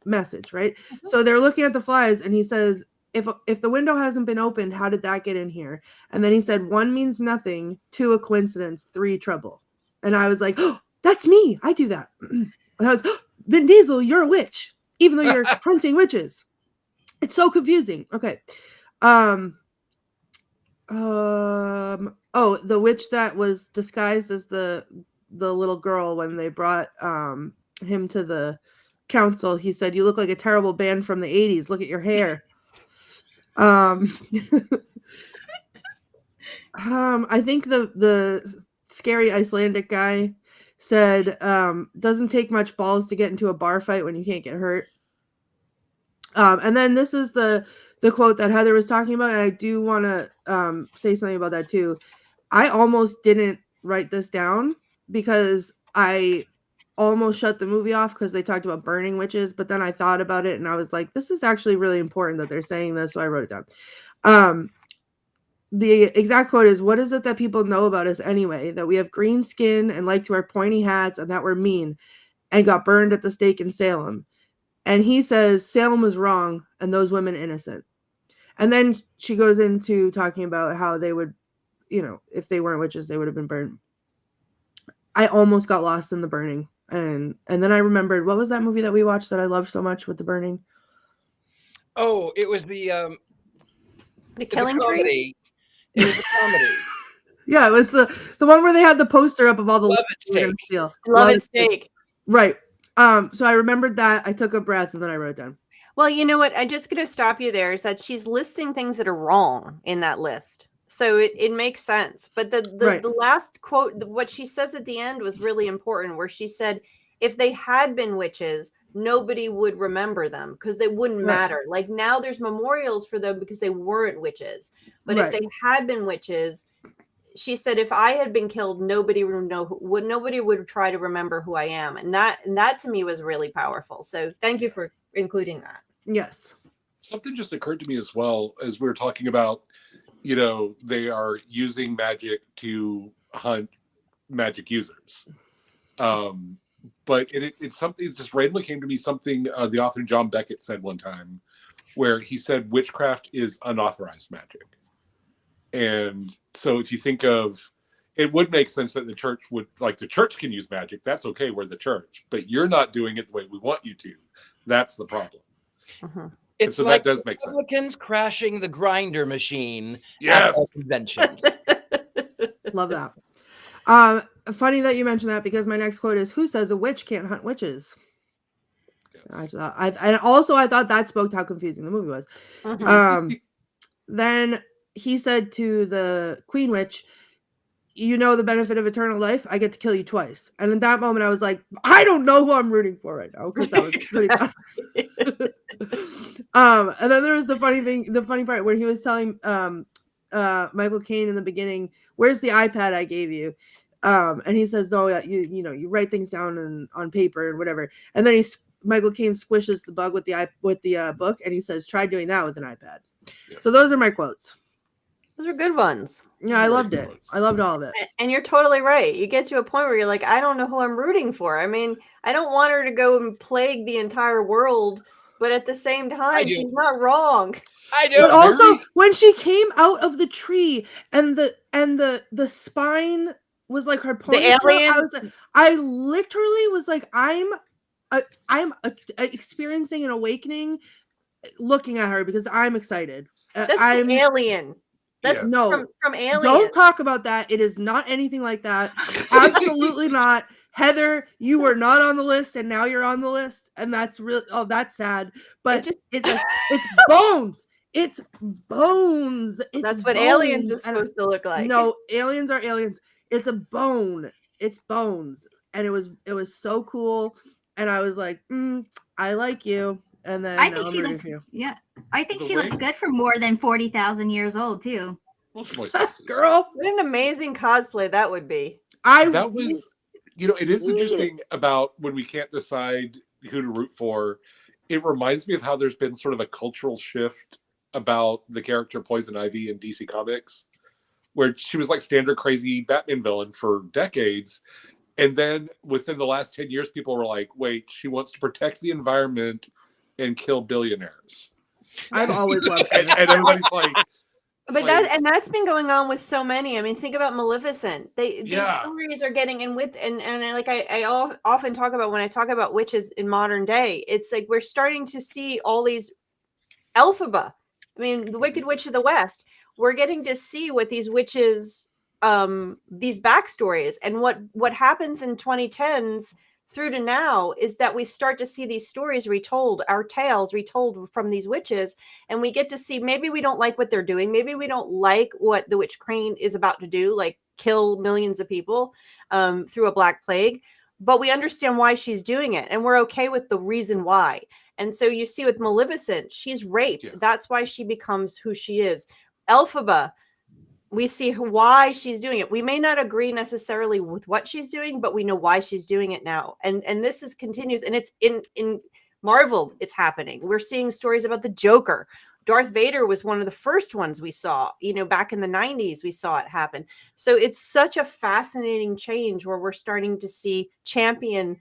message, right? Mm-hmm. So they're looking at the flies, and he says, if the window hasn't been opened, how did that get in here? And then he said, 1 means nothing, 2 a coincidence, 3 trouble. And I was like, oh, that's me. I do that. And I was, oh, Vin Diesel, you're a witch, even though you're hunting witches. It's so confusing. Okay. Oh, the witch that was disguised as the little girl when they brought him to the council, he said, you look like a terrible band from the 80s. Look at your hair. I think the scary Icelandic guy said, doesn't take much balls to get into a bar fight when you can't get hurt. And then this is the quote that Heather was talking about, and I do want to say something about that too. I almost didn't write this down because I almost shut the movie off because they talked about burning witches, but then I thought about it and I was like, this is actually really important that they're saying this, so I wrote it down. The exact quote is, what is it that people know about us anyway? That we have green skin and like to wear pointy hats, and that we're mean and got burned at the stake in Salem. And he says Salem was wrong and those women innocent. And then she goes into talking about how they would, if they weren't witches, they would have been burned. I almost got lost in the burning. And then I remembered, what was that movie that we watched that I loved so much with the burning? Oh, it was the Killing Tree. It was a comedy. Yeah, it was the one where they had the poster up of all the Love It Steak. Love It Steak. Right. So I remembered that. I took a breath and then I wrote it down. Well, you know what? I'm just going to stop you there. Is that she's listing things that are wrong in that list. So it makes sense. But the last quote, what she says at the end was really important, where she said, if they had been witches, nobody would remember them because they wouldn't matter. Like now there's memorials for them because they weren't witches. But if they had been witches, she said, if I had been killed, nobody would try to remember who I am. And that to me was really powerful. So thank you for including that. Yes. Something just occurred to me as well as we were talking about, they are using magic to hunt magic users. But it's something that just randomly came to me, something the author John Beckett said one time, where he said witchcraft is unauthorized magic. And so if you think of, it would make sense that the church can use magic. That's okay, we're the church. But you're not doing it the way we want you to. That's the problem. Uh-huh. It's so like that does make sense. Republicans crashing the grinder machine at our conventions. Love that. Funny that you mentioned that, because my next quote is, who says a witch can't hunt witches? Yes. I thought that spoke to how confusing the movie was. Uh-huh. Then he said to the Queen Witch, the benefit of eternal life, I get to kill you twice. And in that moment I was like, I don't know who I'm rooting for right now, because that was pretty bad. And then there was the funny part where he was telling Michael Caine in the beginning, where's the iPad I gave you? And he says, no, you write things down on paper and whatever. And then Michael Caine squishes the bug with the book, and he says, try doing that with an iPad. Yes. So those are my quotes. Those are good ones. Yeah, I loved it. I loved all of it. And you're totally right. You get to a point where you're like, I don't know who I'm rooting for. I mean, I don't want her to go and plague the entire world, but at the same time, she's not wrong. I do. But also, when she came out of the tree and the spine was like her ponytail, the alien. I literally was like, I'm experiencing an awakening looking at her, because I'm excited. That's an alien. That's from Alien. Don't talk about that. It is not anything like that. Absolutely not. Heather, you were not on the list, and now you're on the list, and that's really that's sad. But it's bones. It's bones. That's what aliens are supposed to look like. No, aliens are aliens. It's a bone. it's bones, and it was so cool, and I was like, I like you, and then I now think I'm she rooting looks. for you. Yeah, I think The she looks way- good for more than 40,000 years old too. Most voices. Girl, What an amazing cosplay that would be. That was, it is interesting about when we can't decide who to root for. It reminds me of how there's been sort of a cultural shift about the character Poison Ivy in DC Comics, where she was like standard crazy Batman villain for decades. And then within the last 10 years, people were like, wait, she wants to protect the environment and kill billionaires. I've always loved And, her. and everybody's like, But that's been going on with so many. I mean, think about Maleficent. These Yeah. stories are getting in with, and like I often talk about when I talk about witches in modern day, it's like we're starting to see all these Elphaba. I mean, the Wicked Witch of the West. We're getting to see what these witches, these backstories, and what happens in 2010s through to now is that we start to see these stories retold, our tales retold from these witches, and we get to see, maybe we don't like what they're doing, maybe we don't like what the witch Caine is about to do, like kill millions of people through a black plague, but we understand why she's doing it, and we're okay with the reason why. And so you see with Maleficent, she's raped. Yeah. That's why she becomes who she is. Elphaba, we see why she's doing it. We may not agree necessarily with what she's doing, but we know why she's doing it now. And this is continues, and it's in Marvel, it's happening. We're seeing stories about the Joker. Darth Vader was one of the first ones we saw, back in the 90s, we saw it happen. So it's such a fascinating change where we're starting to see champion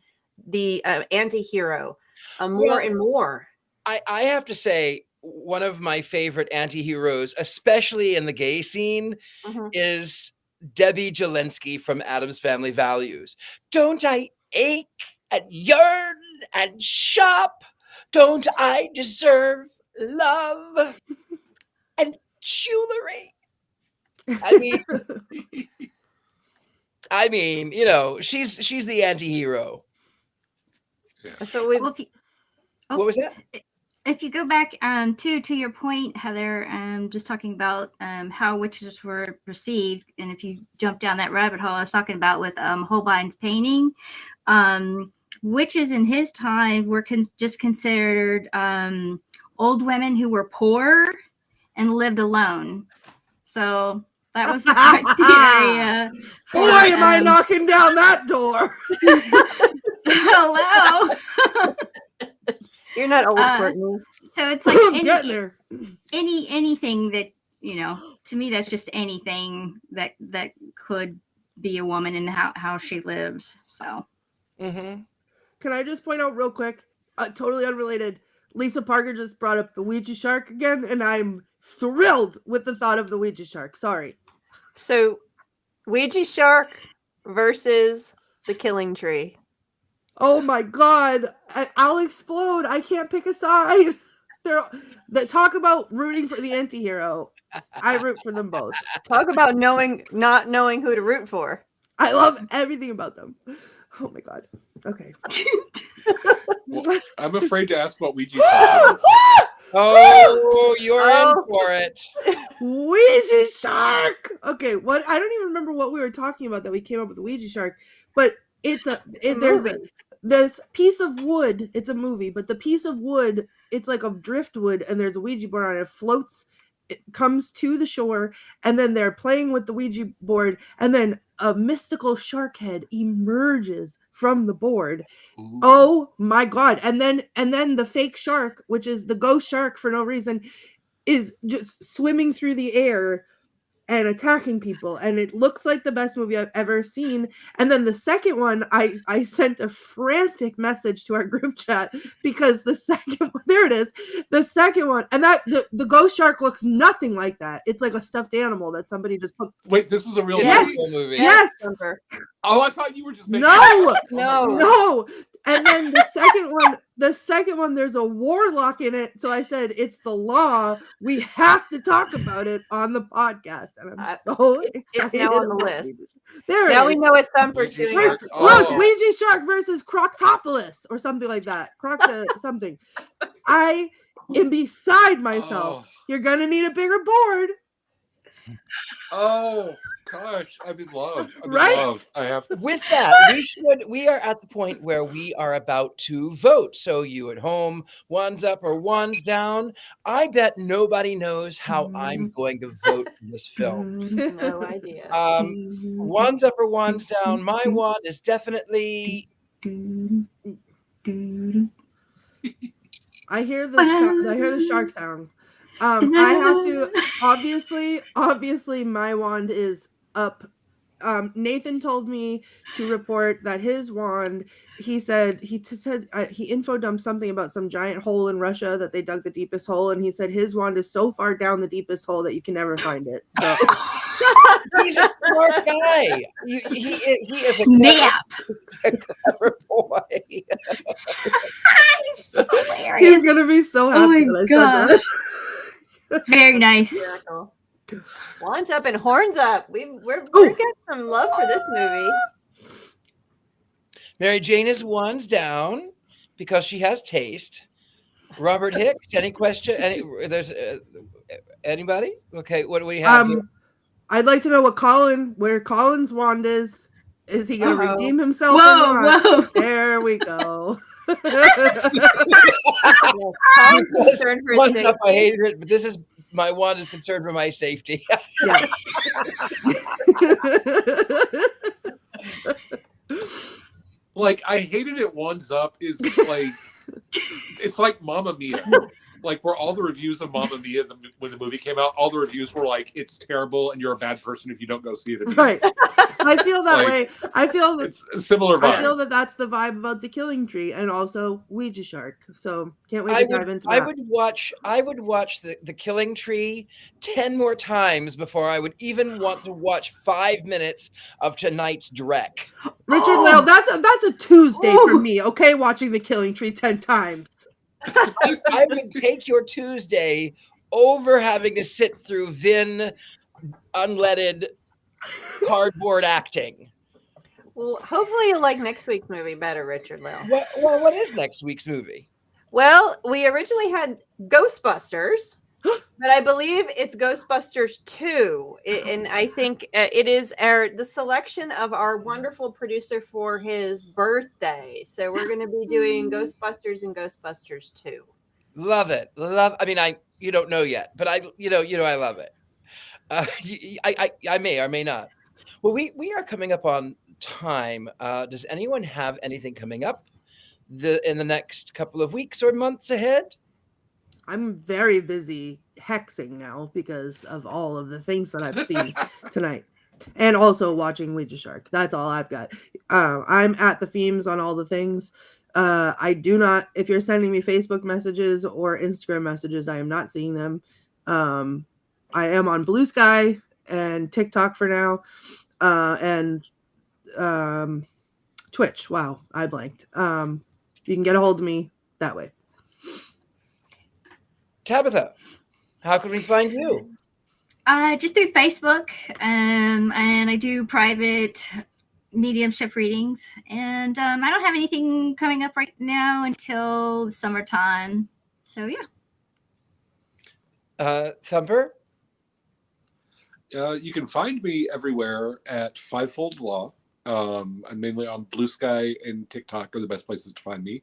the anti-hero more and more. I have to say, one of my favorite anti-heroes, especially in the gay scene, is Debbie Jelensky from Addams Family Values. Don't I ache and yearn and shop? Don't I deserve love and jewelry? I mean, she's the anti-hero. So we. What was that? If you go back to your point, Heather, just talking about how witches were perceived, and if you jump down that rabbit hole I was talking about with Holbein's painting, witches in his time were just considered old women who were poor and lived alone. So that was the criteria. Boy, am I knocking down that door. Hello. You're not old, Courtney. So it's like anything that, to me, that's just anything that could be a woman and how she lives. So. Can I just point out real quick, totally unrelated, Lisa Parker just brought up the Ouija shark again, and I'm thrilled with the thought of the Ouija shark. Sorry. So, Ouija shark versus the killing tree. Oh my God, I'll explode. I can't pick a side. They talk about rooting for the anti-hero. I root for them both. Talk about not knowing who to root for. I love everything about them. Oh my God. Okay. Well, I'm afraid to ask what Ouija shark is. Oh, you're in for it. Ouija shark. Okay, what? I don't even remember what we were talking about that we came up with the Ouija shark, but there's this piece of wood. It's a movie, but the piece of wood, it's like a driftwood, and there's a Ouija board on it. It floats. It comes to the shore, and then they're playing with the Ouija board, and then a mystical shark head emerges from the board. Ooh. Oh my God. And then the fake shark, which is the ghost shark for no reason, is just swimming through the air and attacking people, and it looks like the best movie I've ever seen. And then the second one, I sent a frantic message to our group chat because the second one, there it is, the second one, and that the ghost shark looks nothing like that. It's like a stuffed animal that somebody just put. Wait, this is a real movie. Yes. Oh, I thought you were just making no. And then the second one, there's a warlock in it. So I said, it's the law. We have to talk about it on the podcast. And I'm so excited. It's now on the list. There now it we is. know what Thumper's doing. Look, Ouija shark versus Croctopolis or something like that. Something. I am beside myself. You're going to need a bigger board. Oh. Gosh, I'm in love. I'm Right? in love. I have With that, we are at the point where we are about to vote. So you at home, one's up or one's down. I bet nobody knows how I'm going to vote in this film. No idea. One's up or one's down. My one is definitely I hear the shark sound. I have to obviously my wand is up. Nathan told me to report that his wand, he said he info dumped something about some giant hole in Russia that they dug the deepest hole, and he said his wand is so far down the deepest hole that you can never find it. So he's a smart guy. He is Snap. He's a clever boy. He's so hilarious. he's gonna be so happy my when I God. said that. Very nice. Miracle. Wands up and horns up. We're getting some love for this movie. Mary Jane is one's down because she has taste. Robert Hicks, any question? There's anybody? Okay, what do we have here? I'd like to know where Colin's wand is. Is he going to redeem himself or Whoa, not? whoa. There we go. Colin's concerned for his One's safety. up, I hated it, but this is my wand is concerned for my safety. Yeah. like I hated it. One's up is like it's like Mamma Mia. Like where all the reviews of Mamma Mia when the movie came out, all the reviews were like, "It's terrible, and you're a bad person if you don't go see it." Right. I feel that Like, way. I feel that It's a similar vibe. I feel that that's the vibe about The Killing Tree and also Ouija Shark. So can't wait to dive into that. I would watch the Killing Tree 10 more times before I would even want to watch 5 minutes of tonight's Drek. Richard-Lael, that's a Tuesday for me. Okay, watching The Killing Tree 10 times. I would take your Tuesday over having to sit through Vin unleaded cardboard acting. Well, hopefully you'll like next week's movie better, Richard-Lael. What is next week's movie? Well, we originally had Ghostbusters, but I believe it's Ghostbusters 2. And I think it is the selection of our wonderful producer for his birthday. So we're going to be doing Ghostbusters and Ghostbusters 2. Love it. I mean, you don't know yet, but I love it. I may or may not. Well, we are coming up on time. Does anyone have anything coming up in the next couple of weeks or months ahead? I'm very busy hexing now because of all of the things that I've seen tonight. And also watching Ouija Shark. That's all I've got. I'm at the themes on all the things. I do not, if you're sending me Facebook messages or Instagram messages, I am not seeing them. I am on Blue Sky and TikTok for now. And Twitch. Wow, I blanked. You can get a hold of me that way. Tabitha, how can we find you? Just through Facebook, and I do private mediumship readings, and I don't have anything coming up right now until the summertime. So yeah. Thumper? You can find me everywhere at Fivefold Law. I'm mainly on Blue Sky and TikTok are the best places to find me.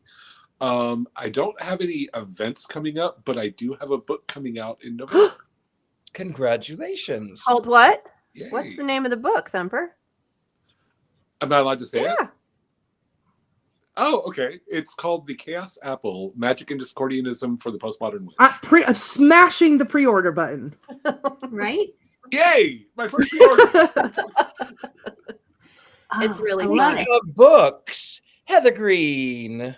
I don't have any events coming up, but I do have a book coming out in November. Congratulations. Called what? Yay. What's the name of the book, Thumper? I'm not allowed to say it? Yeah. Oh, okay. It's called The Chaos Apple, Magic and Discordianism for the Postmodern Witch. I'm smashing the pre-order button. Right? Yay! My first pre-order. It's really I love fun. it. Of books, Heather Greene.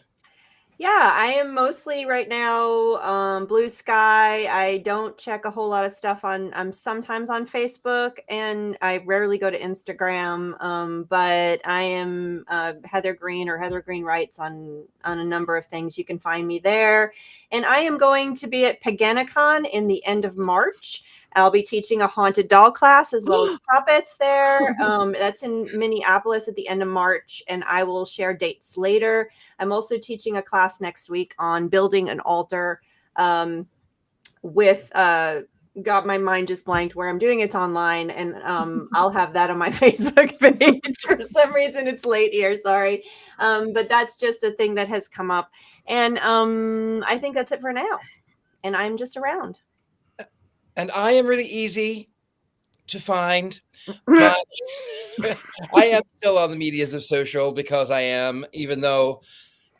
Yeah, I am mostly right now Blue Sky. I don't check a whole lot of stuff I'm sometimes on Facebook, and I rarely go to Instagram. But I am Heather Greene or Heather Greene Writes on a number of things. You can find me there. And I am going to be at Paganicon in the end of March. I'll be teaching a haunted doll class as well as puppets there. That's in Minneapolis at the end of March, and I will share dates later. I'm also teaching a class next week on building an altar with got my mind just blanked where I'm doing it online, and I'll have that on my Facebook page. For some reason it's late here, sorry. But that's just a thing that has come up, and I think that's it for now, and I'm just around. And I am really easy to find, but I am still on the medias of social because I am, even though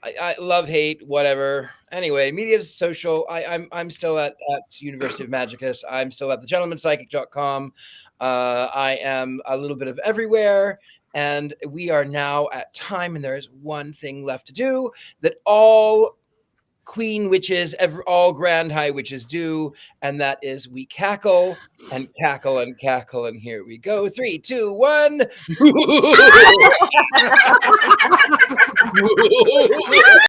I love, hate, whatever. Anyway, media of social. I'm still at University of Magicus. I'm still at thegentlemanpsychic.com. I am a little bit of everywhere, and we are now at time, and there is one thing left to do that all queen witches, all grand high witches do, and that is we cackle and cackle and cackle, and here we go. 3, 2, 1.